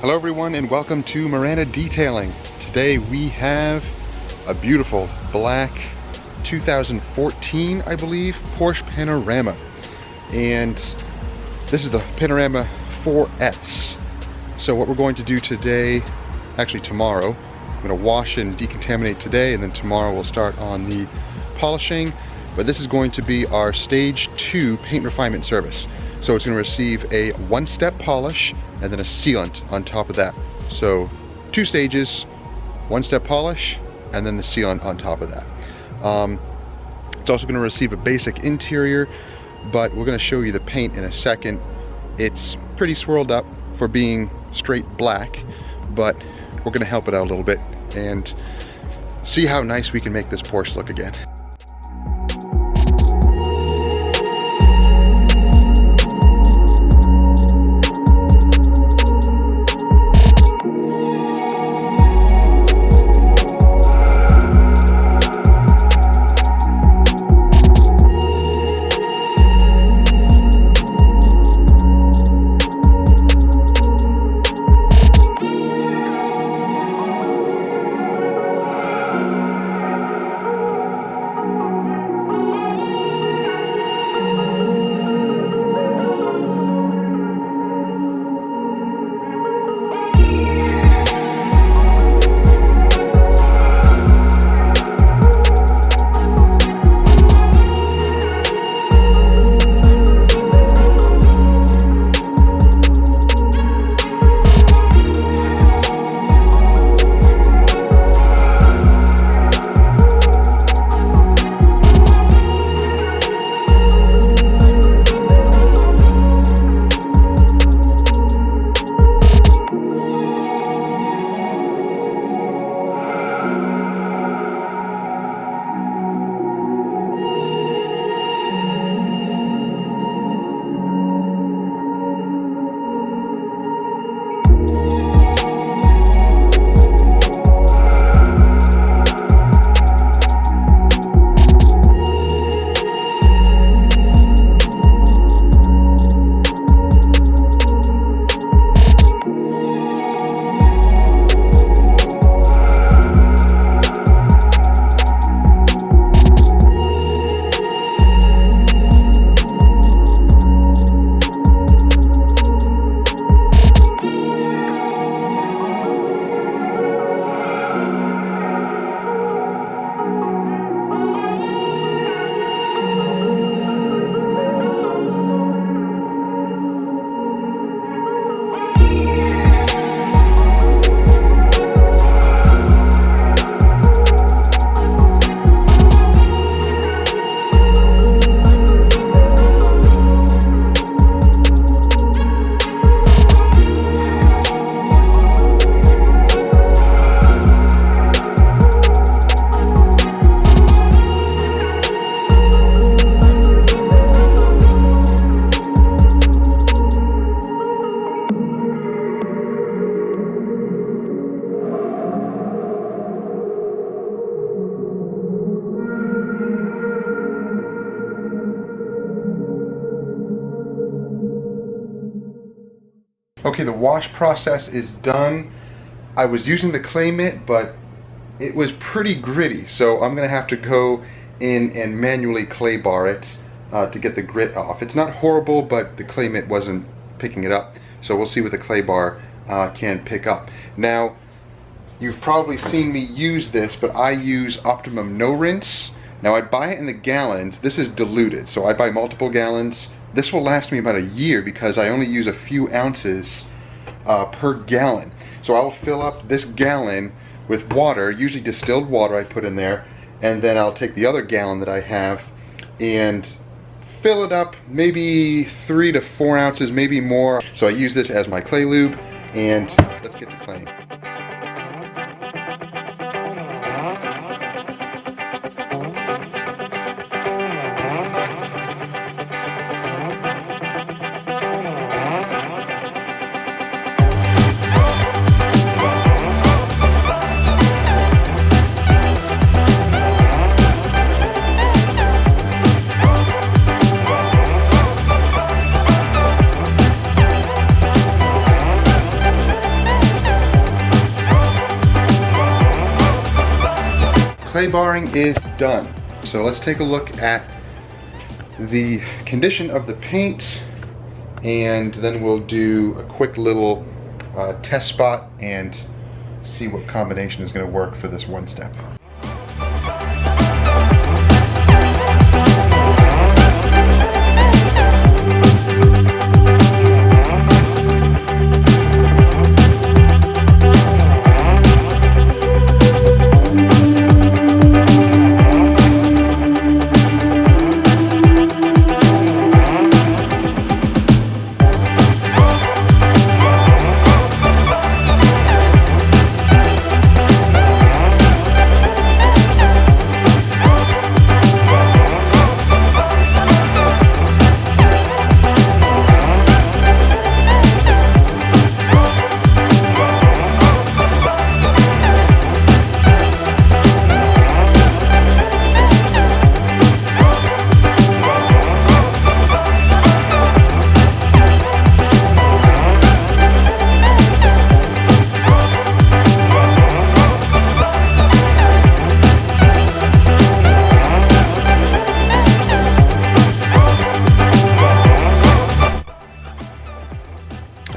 Hello everyone and welcome to Miranda Detailing. Today we have a beautiful black 2014, I believe, Porsche Panamera. And this is the Panamera 4S. So what we're going to do today, actually tomorrow, I'm going to wash and decontaminate today, and then tomorrow we'll start on the polishing. But this is going to be our stage 2 paint refinement service. So it's going to receive a one-step polish and then a sealant on top of that. So 2 stages, one-step polish, and then the sealant on top of that. It's also going to receive a basic interior, but we're going to show you the paint in a second. It's pretty swirled up for being straight black, but we're going to help it out a little bit and see how nice we can make this Porsche look again. Okay, the wash process is done. I was using the clay mitt, but it was pretty gritty, so I'm gonna have to go in and manually clay bar it to get the grit off. It's not horrible, but the clay mitt wasn't picking it up, so we'll see what the clay bar can pick up. Now, you've probably seen me use this, but I use Optimum No Rinse. Now I buy it in the gallons. This is diluted, so I buy multiple gallons. This will last me about a year because I only use a few ounces per gallon. So I'll fill up this gallon with water, usually distilled water I put in there, and then I'll take the other gallon that I have and fill it up, maybe 3 to 4 ounces, maybe more. So I use this as my clay lube, and let's get to claying. clay barring is done. So let's take a look at the condition of the paint, and then we'll do a quick little test spot and see what combination is going to work for this one step.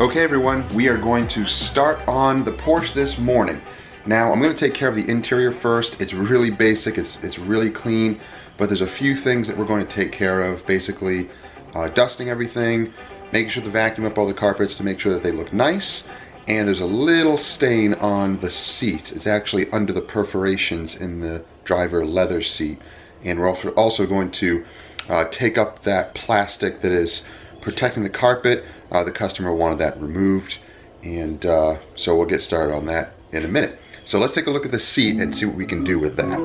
Okay everyone, we are going to start on the Porsche this morning. Now I'm going to take care of the interior first. It's really basic, it's really clean, but there's a few things that we're going to take care of. Basically dusting everything, making sure to vacuum up all the carpets to make sure that they look nice, and there's a little stain on the seat. It's actually under the perforations in the driver leather seat, and we're also going to take up that plastic that is protecting the carpet. The customer wanted that removed, and so we'll get started on that in a minute. So let's take a look at the seat and see what we can do with that.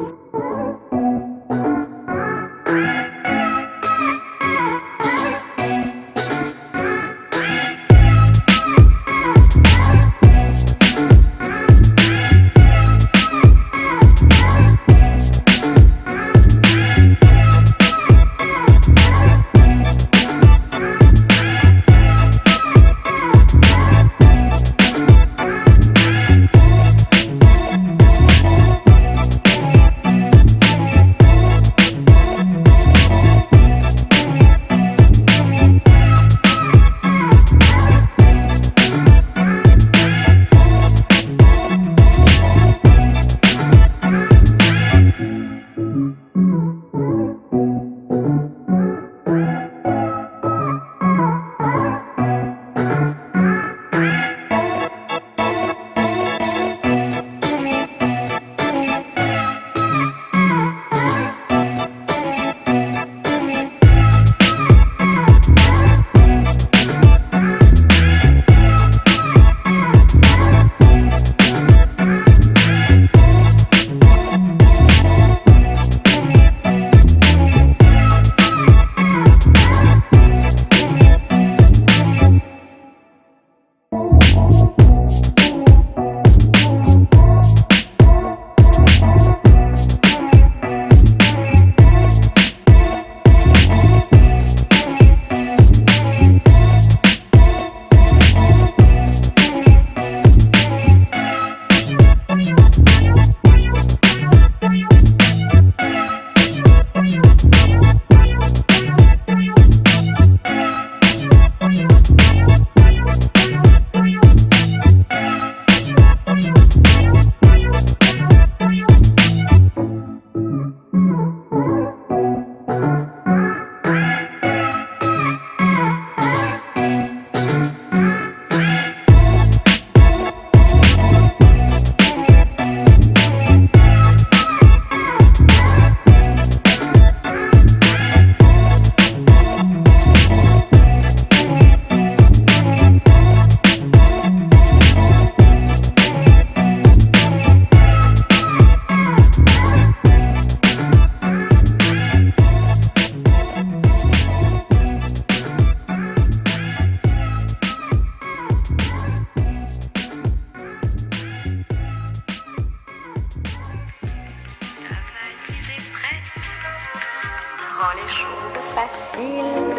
rend les choses faciles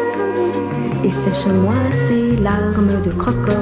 et sèche-moi ces larmes de crocodile.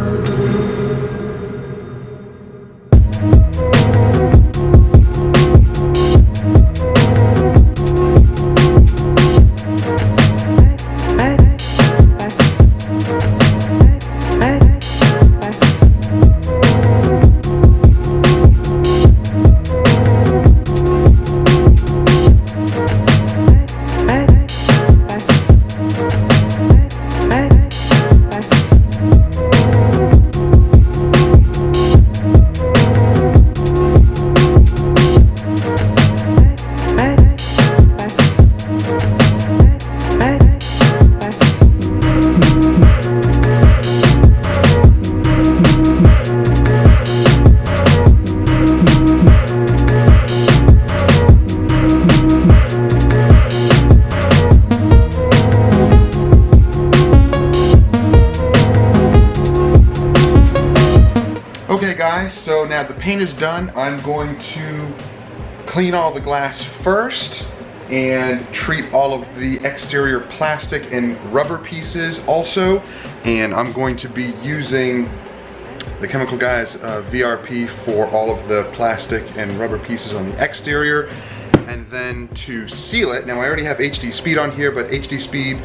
paint is done, I'm going to clean all the glass first and treat all of the exterior plastic and rubber pieces also. And I'm going to be using the Chemical Guys VRP for all of the plastic and rubber pieces on the exterior. And then to seal it, now I already have HD Speed on here, but HD Speed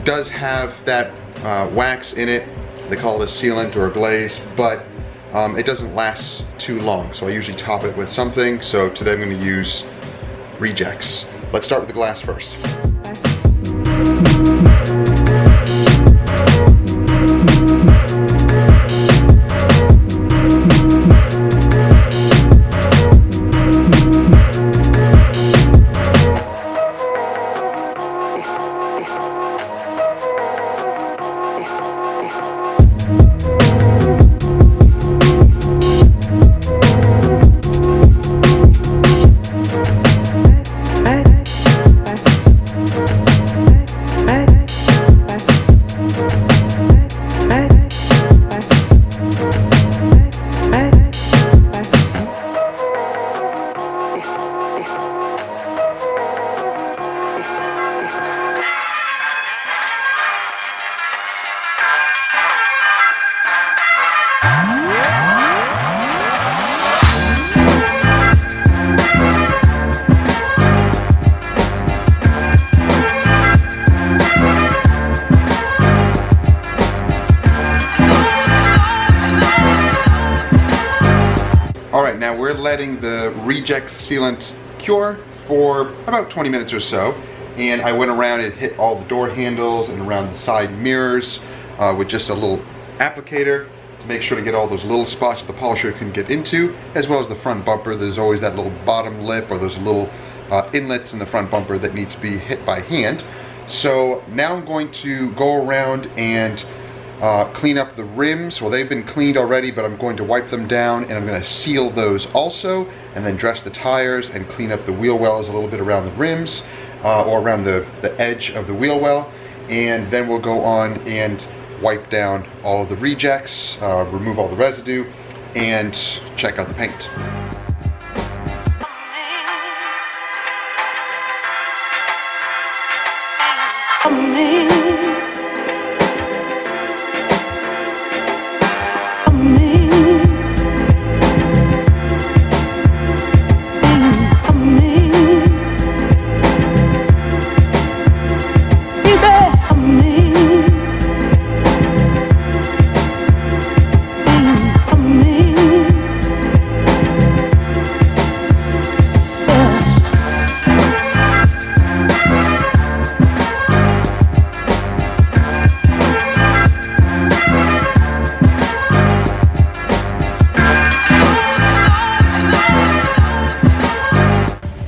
does have that wax in it. They call it a sealant or a glaze, but it doesn't last too long. So I usually top it with something. So today I'm going to use rejects. Let's start with the glass first. Alright, now we're letting the reject sealant cure for about 20 minutes or so, and I went around and hit all the door handles and around the side mirrors with just a little applicator to make sure to get all those little spots the polisher can get into, as well as the front bumper. There's always that little bottom lip or those little inlets in the front bumper that need to be hit by hand. So now I'm going to go around and clean up the rims. Well, they've been cleaned already, but I'm going to wipe them down and I'm going to seal those also, and then dress the tires and clean up the wheel wells a little bit around the rims or around the edge of the wheel well. And then we'll go on and wipe down all of the rejects, remove all the residue, and check out the paint.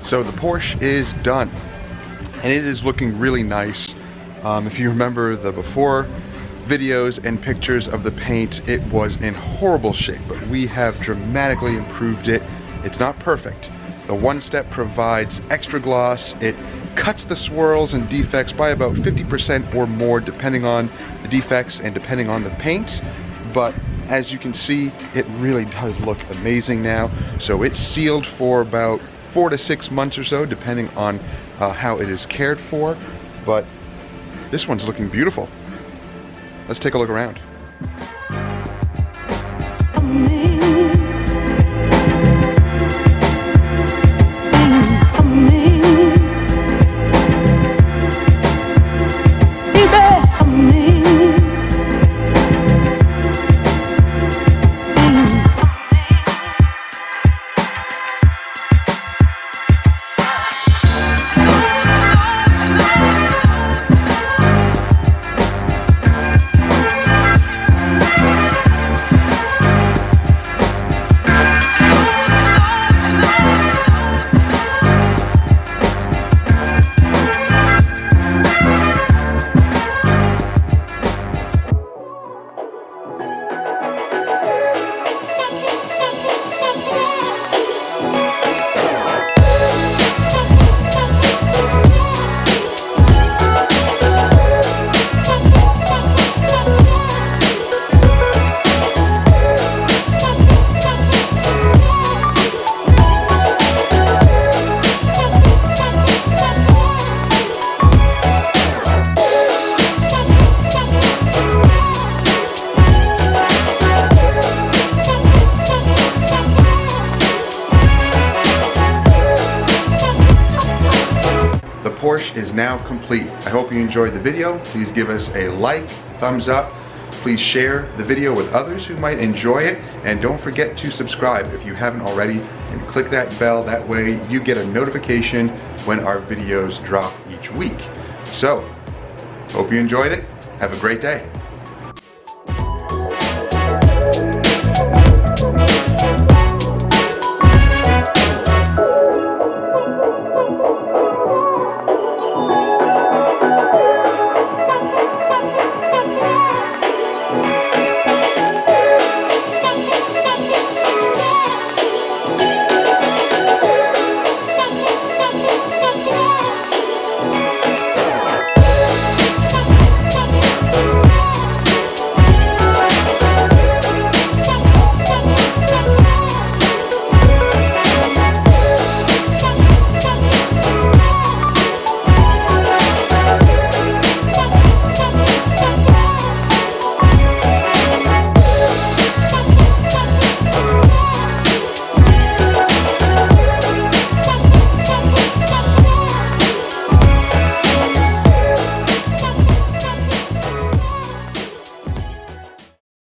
So the Porsche is done, and it is looking really nice. If you remember the before videos and pictures of the paint, it was in horrible shape, but we have dramatically improved it. It's not perfect. The one step provides extra gloss. It cuts the swirls and defects by about 50% or more depending on the defects and depending on the paint. But as you can see, it really does look amazing now. So it's sealed for about 4 to 6 months or so, depending on how it is cared for. But this one's looking beautiful. Let's take a look around. finish is now complete. I hope you enjoyed the video. Please give us a like, thumbs up. Please share the video with others who might enjoy it. And don't forget to subscribe if you haven't already, and click that bell. That way you get a notification when our videos drop each week. So, hope you enjoyed it. Have a great day.